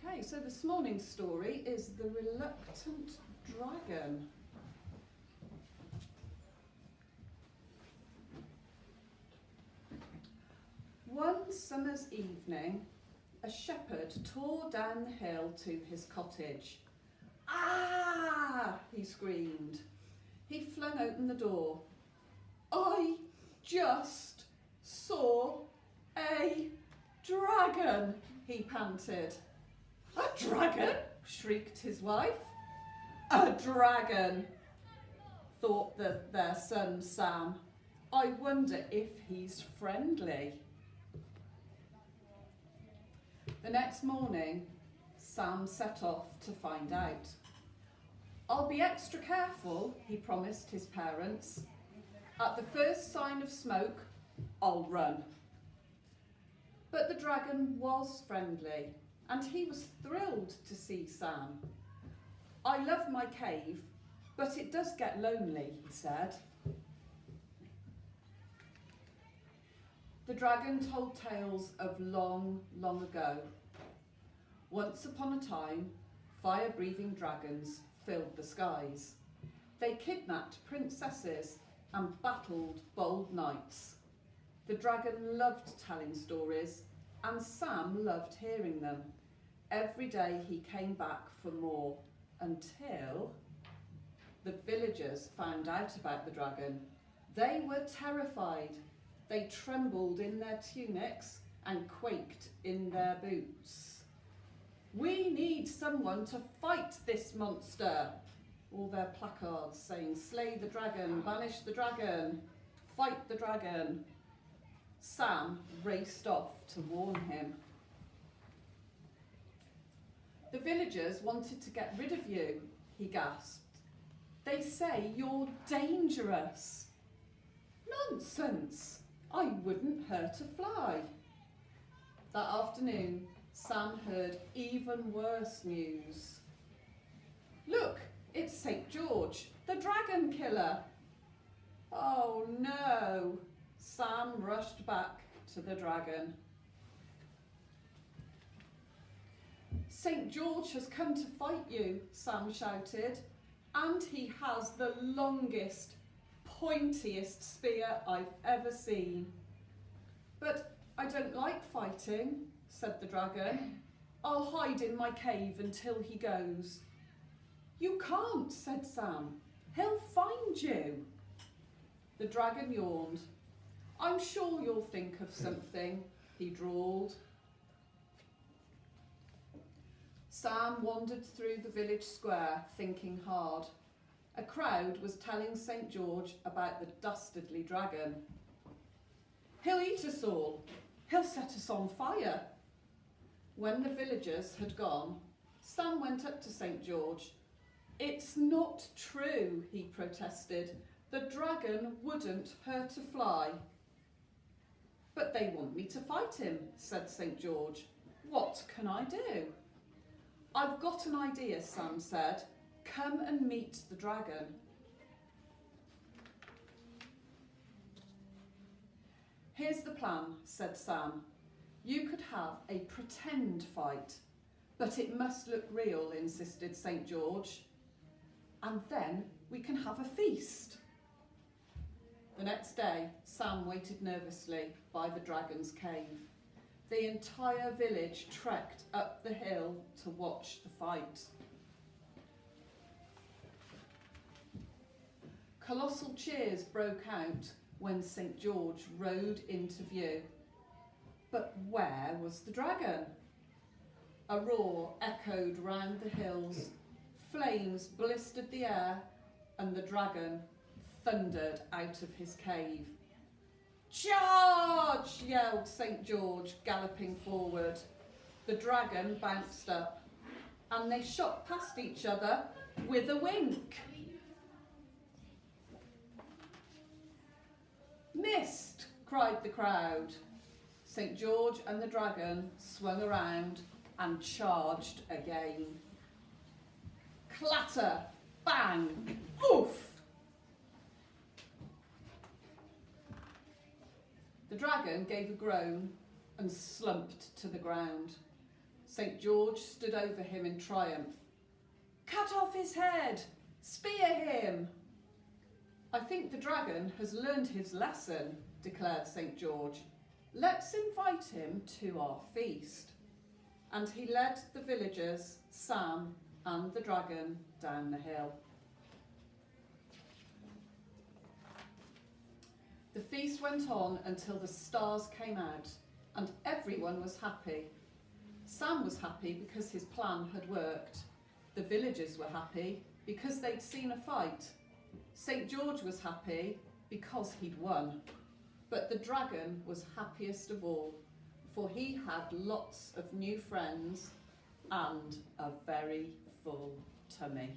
Okay, so this morning's story is The Reluctant Dragon. One summer's evening, a shepherd tore down the hill to his cottage. "Ah!" he screamed. He flung open the door. "I just saw a dragon," he panted. "A dragon?" shrieked his wife. "A dragon," thought their son Sam. "I wonder if he's friendly." The next morning, Sam set off to find out. "I'll be extra careful," he promised his parents. "At the first sign of smoke, I'll run." But the dragon was friendly, and he was thrilled to see Sam. "I love my cave, but it does get lonely," he said. The dragon told tales of long, long ago. Once upon a time, fire-breathing dragons filled the skies. They kidnapped princesses and battled bold knights. The dragon loved telling stories, and Sam loved hearing them. Every day he came back for more, until the villagers found out about the dragon. They were terrified. They trembled in their tunics and quaked in their boots. "We need someone to fight this monster," all their placards saying, "Slay the dragon, banish the dragon, fight the dragon." Sam raced off to warn him. "The villagers wanted to get rid of you," he gasped. "They say you're dangerous." "Nonsense! I wouldn't hurt a fly." That afternoon, Sam heard even worse news. "Look, it's St. George, the dragon killer." Oh no! Sam rushed back to the dragon. "St. George has come to fight you," Sam shouted, "and he has the longest, pointiest spear I've ever seen." "But I don't like fighting," said the dragon. "I'll hide in my cave until he goes." "You can't," said Sam. "He'll find you." The dragon yawned. "I'm sure you'll think of something," he drawled. Sam wandered through the village square, thinking hard. A crowd was telling St. George about the dastardly dragon. "He'll eat us all. He'll set us on fire." When the villagers had gone, Sam went up to St. George. "It's not true," he protested. "The dragon wouldn't hurt a fly." "But they want me to fight him," said St. George. "What can I do?" "I've got an idea," Sam said. "Come and meet the dragon." "Here's the plan," said Sam. "You could have a pretend fight, but it must look real," insisted St. George. "And then we can have a feast." The next day, Sam waited nervously by the dragon's cave. The entire village trekked up the hill to watch the fight. Colossal cheers broke out when St. George rode into view. But where was the dragon? A roar echoed round the hills, flames blistered the air, and the dragon thundered out of his cave. "Charge!" yelled St. George, galloping forward. The dragon bounced up, and they shot past each other with a wink. "Missed!" cried the crowd. St. George and the dragon swung around and charged again. Clatter! Bang! Oof! The dragon gave a groan and slumped to the ground. St. George stood over him in triumph. "Cut off his head! Spear him!" "I think the dragon has learned his lesson," declared St. George. "Let's invite him to our feast." And he led the villagers, Sam and the dragon, down the hill. The feast went on until the stars came out, and everyone was happy. Sam was happy because his plan had worked. The villagers were happy because they'd seen a fight. St. George was happy because he'd won. But the dragon was happiest of all, for he had lots of new friends and a very full tummy.